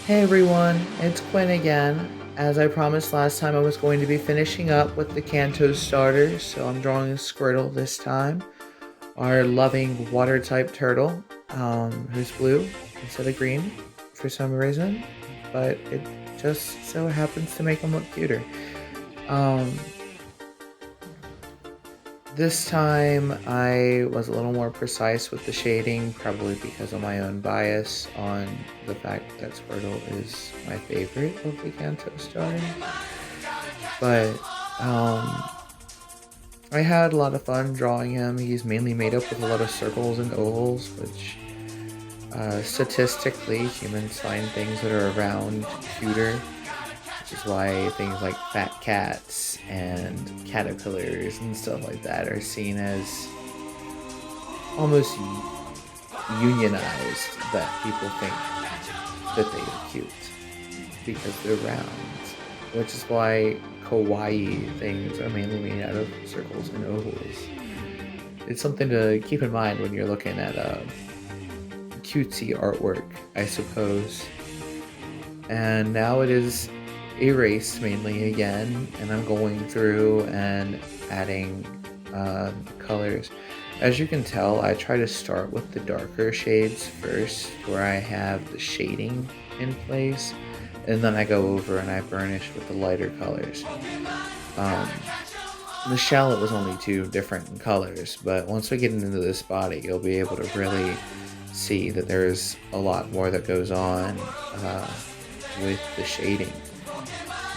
Hey everyone, it's Quinn again. As I promised last time, I was going to be finishing up with the Kanto starters, so I'm drawing a Squirtle this time. Our loving water-type turtle, who's blue instead of green for some reason, but it just so happens to make him look cuter. Um, This time I was a little more precise with the shading, probably because of my own bias on the fact that Squirtle is my favorite of the Kanto starter. But um, I had a lot of fun drawing him. He's mainly made up with a lot of circles and ovals, which statistically humans find things that are around cuter, which is why things like fat cats and caterpillars and stuff like that are seen as almost unionized, that people think that they are cute because they're round, which is why kawaii things are mainly made out of circles and ovals. It's something to keep in mind when you're looking at cutesy artwork, I suppose. And now it is erased mainly again, and I'm going through and adding colors. As you can tell, I try to start with the darker shades first, where I have the shading in place, and then I go over and I burnish with the lighter colors. Um, the shallot was only two different colors, but once we get into this body, you'll be able to really see that there's a lot more that goes on with the shading.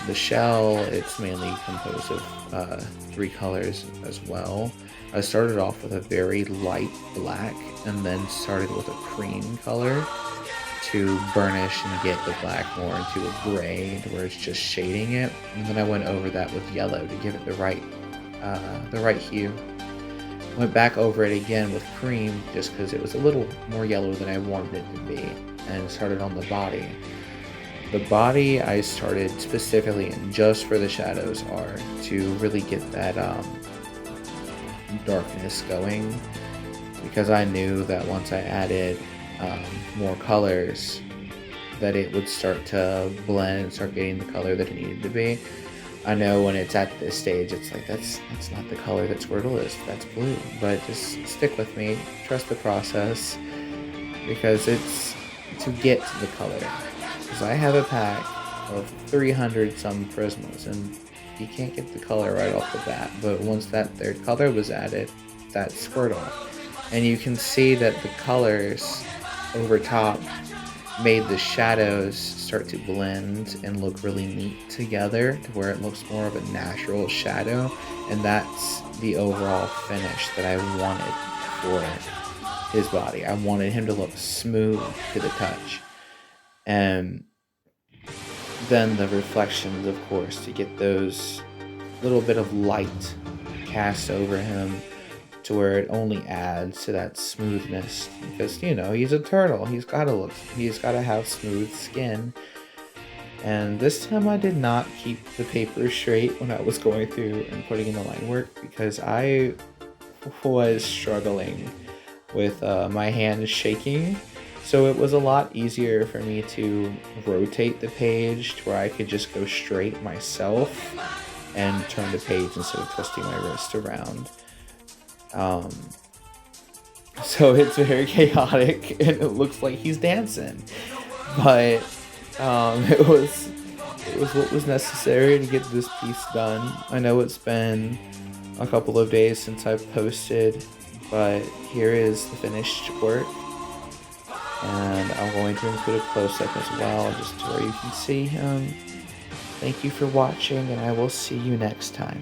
The shell, it's mainly composed of three colors as well. I started off with a very light black and then started with a cream color to burnish and get the black more into a gray to where it's just shading it. And then I went over that with yellow to give it the right hue. Went back over it again with cream just because it was a little more yellow than I wanted it to be, and started on the body. The body I started specifically and just for the shadows are to really get that darkness going, because I knew that once I added more colors that it would start to blend and start getting the color that it needed to be. I know when it's at this stage, it's like, that's not the color that Squirtle is, that's blue. But just stick with me, trust the process, because it's to get to the color. Because I have a pack of 300 some Prismas, and you can't get the color right off the bat. But once that third color was added, that's Squirtle. And you can see that the colors over top made the shadows start to blend and look really neat together to where it looks more of a natural shadow, and that's the overall finish that I wanted for his body. I wanted him to look smooth to the touch, and then the reflections, of course, to get those little bit of light cast over him to where it only adds to that smoothness, because he's a turtle. He's got to have smooth skin. And this time I did not keep the paper straight when I was going through and putting in the line work, because I was struggling with my hands shaking. So it was a lot easier for me to rotate the page to where I could just go straight myself and turn the page instead of twisting my wrist around. So it's very chaotic and it looks like he's dancing, but it was what was necessary to get this piece done. I know it's been a couple of days since I've posted, but here is the finished work, and I'm going to include a close-up as well, just to where you can see him. Thank you for watching, and I will see you next time.